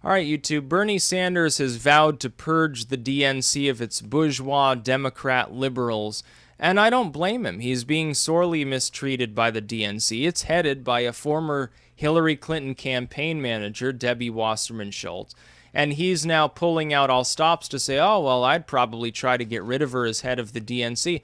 All right, YouTube. Bernie Sanders has vowed to purge the DNC of its bourgeois Democrat liberals, and I don't blame him. He's being sorely mistreated by the DNC. It's headed by a former Hillary Clinton campaign manager, Debbie Wasserman Schultz, and he's now pulling out all stops to say, oh, well, I'd probably try to get rid of her as head of the DNC.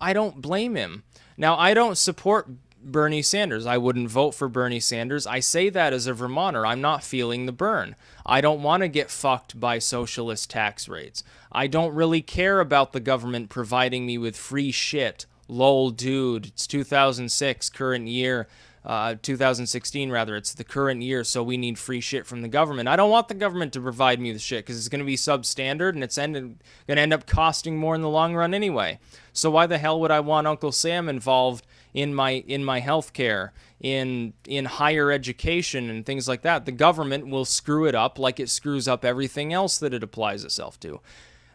I don't blame him. Now, I don't support Bernie Sanders. I wouldn't vote for Bernie Sanders. I say that as a Vermonter. I'm not feeling the burn. I don't want to get fucked by socialist tax rates. I don't really care about the government providing me with free shit. Lol, dude. It's 2006, current year. 2016 rather, it's the current year, so we need free shit from the government. I don't want the government to provide me with shit because it's going to be substandard and it's going to end up costing more in the long run anyway. So why the hell would I want Uncle Sam involved in my healthcare, in higher education and things like that? The government will screw it up like it screws up everything else that it applies itself to.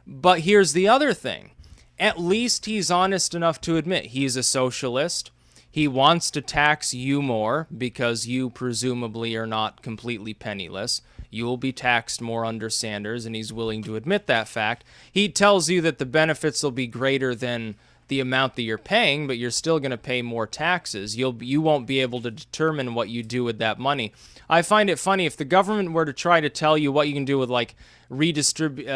But here's the other thing. At least he's honest enough to admit he's a socialist. He wants to tax you more because you presumably are not completely penniless. You will be taxed more under Sanders, and he's willing to admit that fact. He tells you that the benefits will be greater than the amount that you're paying, but you're still going to pay more taxes. You won't be able to determine what you do with that money. I find it funny if the government were to try to tell you what you can do with like redistribute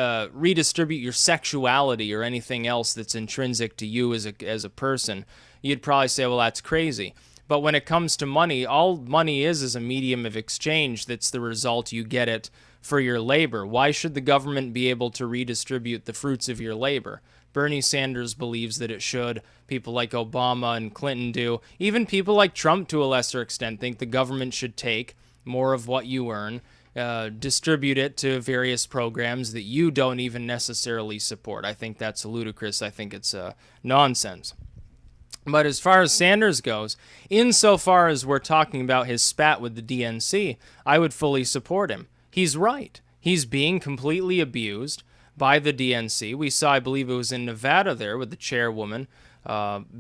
your sexuality or anything else that's intrinsic to you as a person. You'd probably say, well, that's crazy. But when it comes to money, all money is a medium of exchange. That's the result. You get it for your labor. Why should the government be able to redistribute the fruits of your labor? Bernie Sanders believes that it should. People like Obama and Clinton do. Even people like Trump, to a lesser extent, think the government should take more of what you earn, distribute it to various programs that you don't even necessarily support. I think that's ludicrous. I think it's nonsense. But as far as Sanders goes, insofar as we're talking about his spat with the DNC, I would fully support him. He's right. He's being completely abused by the DNC. We saw, I believe it was in Nevada there, with the chairwoman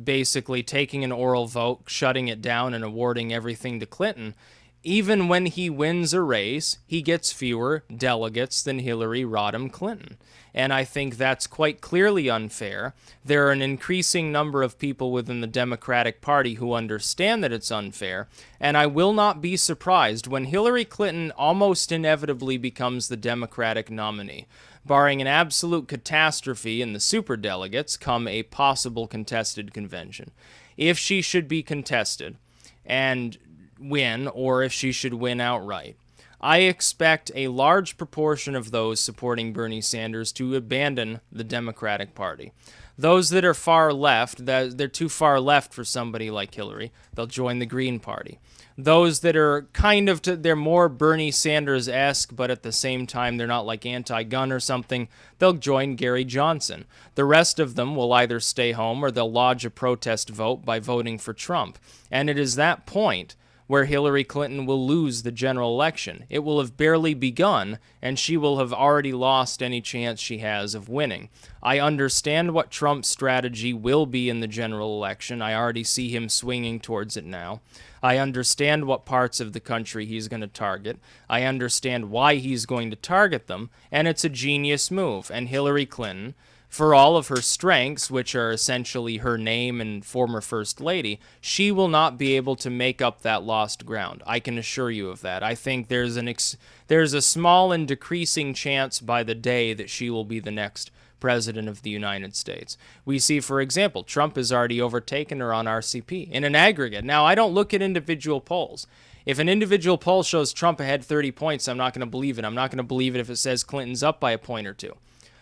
basically taking an oral vote, shutting it down, and awarding everything to Clinton. Even when he wins a race, he gets fewer delegates than Hillary Rodham Clinton. And I think that's quite clearly unfair. There are an increasing number of people within the Democratic Party who understand that it's unfair, and I will not be surprised when Hillary Clinton almost inevitably becomes the Democratic nominee. Barring an absolute catastrophe in the superdelegates come a possible contested convention. If she should be contested and win, or if she should win outright, I expect a large proportion of those supporting Bernie Sanders to abandon the Democratic Party. Those that are far left, they're too far left for somebody like Hillary, they'll join the Green Party. Those that are they're more Bernie Sanders-esque, but at the same time they're not like anti-gun or something, they'll join Gary Johnson. The rest of them will either stay home or they'll lodge a protest vote by voting for Trump. And it is that point where Hillary Clinton will lose the general election. It will have barely begun, and she will have already lost any chance she has of winning. I understand what Trump's strategy will be in the general election. I already see him swinging towards it now. I understand what parts of the country he's going to target. I understand why he's going to target them, and it's a genius move. And Hillary Clinton, for all of her strengths, which are essentially her name and former First Lady, she will not be able to make up that lost ground. I can assure you of that. I think there's a small and decreasing chance by the day that she will be the next president of the United States. We see, for example, Trump has already overtaken her on RCP in an aggregate. Now, I don't look at individual polls. If an individual poll shows Trump ahead 30 points, I'm not going to believe it. I'm not going to believe it if it says Clinton's up by a point or two.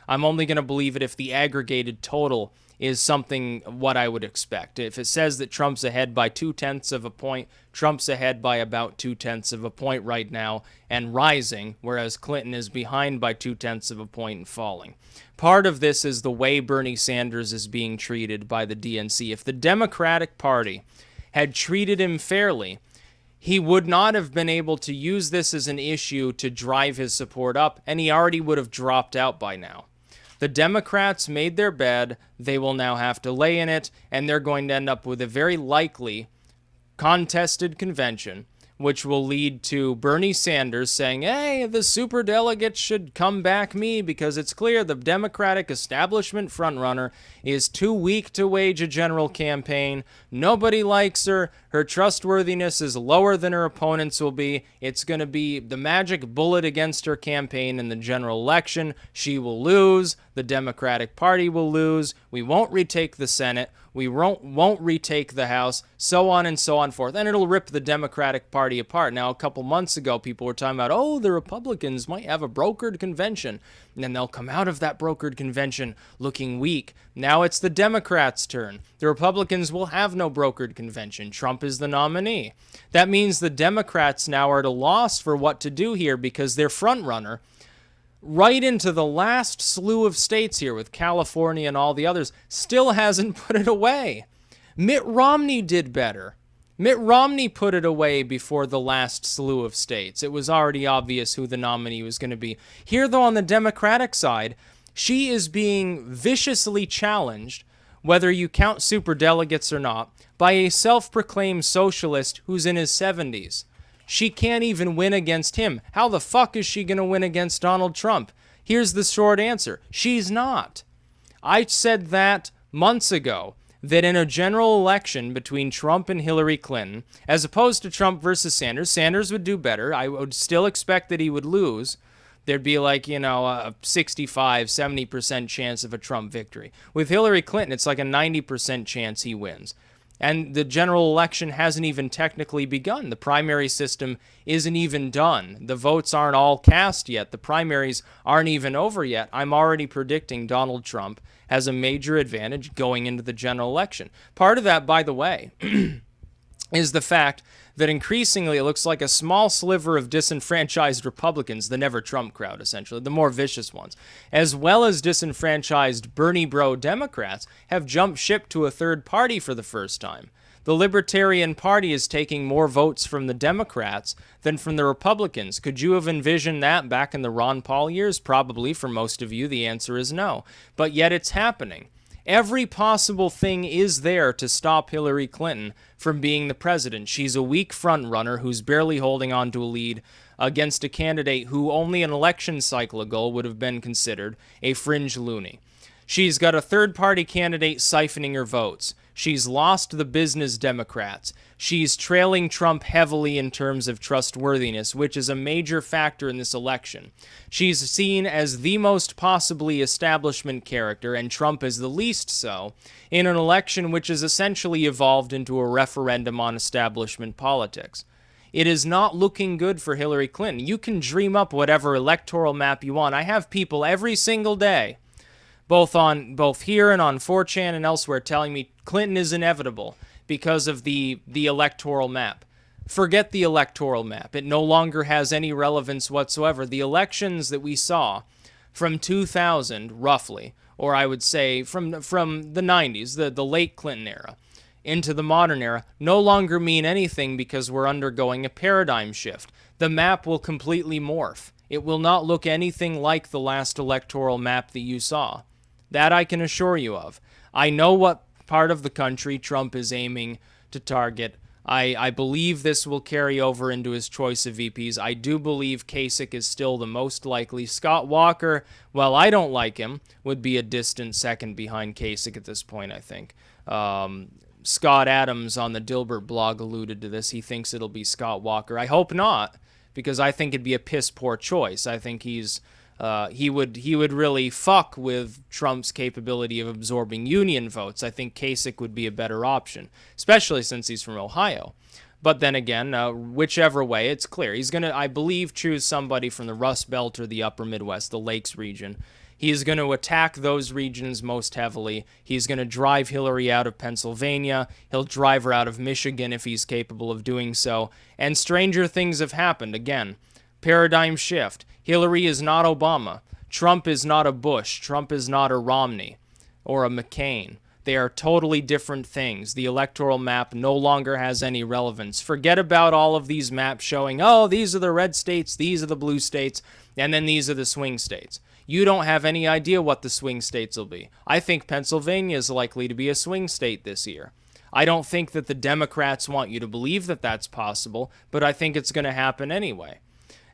I'm only going to believe it if the aggregated total is something what I would expect. If it says that Trump's ahead by 0.2 of a point, Trump's ahead by about 0.2 of a point right now and rising, whereas Clinton is behind by 0.2 of a point and falling. Part of this is the way Bernie Sanders is being treated by the DNC. If the Democratic Party had treated him fairly, he would not have been able to use this as an issue to drive his support up, and he already would have dropped out by now. The Democrats made their bed, they will now have to lay in it, and they're going to end up with a very likely contested convention which will lead to Bernie Sanders saying, hey, the superdelegates should come back me because it's clear the Democratic establishment frontrunner is too weak to wage a general campaign. Nobody likes her. Her trustworthiness is lower than her opponents will be. It's going to be the magic bullet against her campaign in the general election. She will lose. The Democratic Party will lose. We won't retake the Senate. We won't retake the House, so on and so on forth. And it'll rip the Democratic Party apart. Now, a couple months ago, people were talking about, oh, the Republicans might have a brokered convention. And then they'll come out of that brokered convention looking weak. Now it's the Democrats' turn. The Republicans will have no brokered convention. Trump is the nominee. That means the Democrats now are at a loss for what to do here because their frontrunner, right into the last slew of states here with California and all the others, still hasn't put it away. Mitt Romney did better. Mitt Romney put it away before the last slew of states. It was already obvious who the nominee was going to be. Here, though, on the Democratic side, she is being viciously challenged, whether you count superdelegates or not, by a self-proclaimed socialist who's in his 70s. She can't even win against him. How the fuck is she going to win against Donald Trump? Here's the short answer. She's not. I said that months ago, that in a general election between Trump and Hillary Clinton, as opposed to Trump versus Sanders, Sanders would do better. I would still expect that he would lose. There'd be like, a 65, 70% chance of a Trump victory. With Hillary Clinton, it's like a 90% chance he wins. And the general election hasn't even technically begun. The primary system isn't even done. The votes aren't all cast yet. The primaries aren't even over yet. I'm already predicting Donald Trump has a major advantage going into the general election. Part of that, by the way, is the fact that increasingly it looks like a small sliver of disenfranchised Republicans, the never Trump crowd, essentially, the more vicious ones, as well as disenfranchised Bernie bro Democrats, have jumped ship to a third party for the first time. The Libertarian Party is taking more votes from the Democrats than from the Republicans. Could you have envisioned that back in the Ron Paul years? Probably. For most of you, the answer is no. But yet it's happening. Every possible thing is there to stop Hillary Clinton from being the president. She's a weak frontrunner who's barely holding on to a lead against a candidate who only an election cycle ago would have been considered a fringe loony. She's got a third-party candidate siphoning her votes. She's lost the business Democrats. She's trailing Trump heavily in terms of trustworthiness, which is a major factor in this election. She's seen as the most possibly establishment character, and Trump is the least so, in an election which has essentially evolved into a referendum on establishment politics. It is not looking good for Hillary Clinton. You can dream up whatever electoral map you want. I have people every single day, both here and on 4chan and elsewhere, telling me Clinton is inevitable because of the electoral map. Forget the electoral map. It no longer has any relevance whatsoever. The elections that we saw from 2000, roughly, or I would say from the 90s, the late Clinton era, into the modern era, no longer mean anything because we're undergoing a paradigm shift. The map will completely morph. It will not look anything like the last electoral map that you saw. That I can assure you of. I know what part of the country Trump is aiming to target. I believe this will carry over into his choice of VPs. I do believe Kasich is still the most likely. Scott Walker, while I don't like him, would be a distant second behind Kasich at this point, I think. Scott Adams on the Dilbert blog alluded to this. He thinks it'll be Scott Walker. I hope not, because I think it'd be a piss poor choice. I think he would really fuck with Trump's capability of absorbing union votes. I think Kasich would be a better option, especially since he's from Ohio. But then again, whichever way, it's clear. He's going to, I believe, choose somebody from the Rust Belt or the Upper Midwest, the Lakes region. He's going to attack those regions most heavily. He's going to drive Hillary out of Pennsylvania. He'll drive her out of Michigan if he's capable of doing so. And stranger things have happened. Again, paradigm shift. Hillary is not Obama. Trump is not a Bush. Trump is not a Romney or a McCain. They are totally different things. The electoral map no longer has any relevance. Forget about all of these maps showing, oh, these are the red states, these are the blue states, and then these are the swing states. You don't have any idea what the swing states will be. I think Pennsylvania is likely to be a swing state this year. I don't think that the Democrats want you to believe that that's possible, but I think it's going to happen anyway.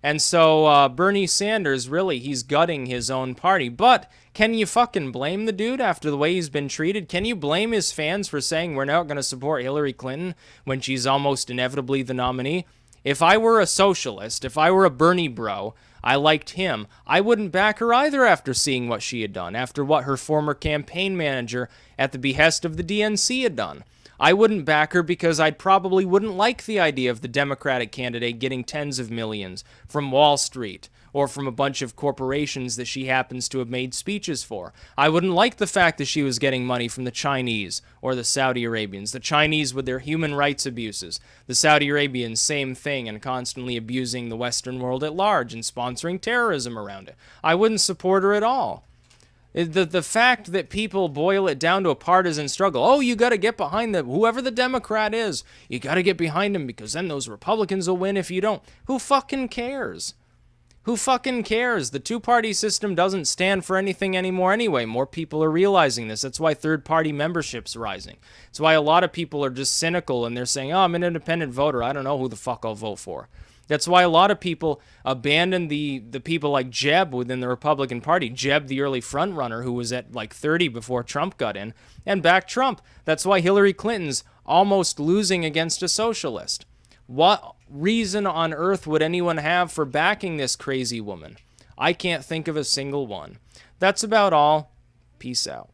And so Bernie Sanders, really, he's gutting his own party. But can you fucking blame the dude after the way he's been treated? Can you blame his fans for saying we're not going to support Hillary Clinton when she's almost inevitably the nominee? If I were a socialist, if I were a Bernie bro, I liked him, I wouldn't back her either after seeing what she had done, after what her former campaign manager at the behest of the DNC had done. I wouldn't back her because I probably wouldn't like the idea of the Democratic candidate getting tens of millions from Wall Street or from a bunch of corporations that she happens to have made speeches for. I wouldn't like the fact that she was getting money from the Chinese or the Saudi Arabians. The Chinese with their human rights abuses. The Saudi Arabians, same thing, and constantly abusing the Western world at large and sponsoring terrorism around it. I wouldn't support her at all. The fact that people boil it down to a partisan struggle. Oh, you got to get behind whoever the Democrat is. You got to get behind him because then those Republicans will win if you don't. Who fucking cares? Who fucking cares? The two-party system doesn't stand for anything anymore anyway. More people are realizing this. That's why third-party membership's rising. It's why a lot of people are just cynical and they're saying, oh, I'm an independent voter. I don't know who the fuck I'll vote for. That's why a lot of people abandon the people like Jeb within the Republican Party. Jeb, the early frontrunner who was at like 30 before Trump got in, and back Trump. That's why Hillary Clinton's almost losing against a socialist. What reason on earth would anyone have for backing this crazy woman? I can't think of a single one. That's about all. Peace out.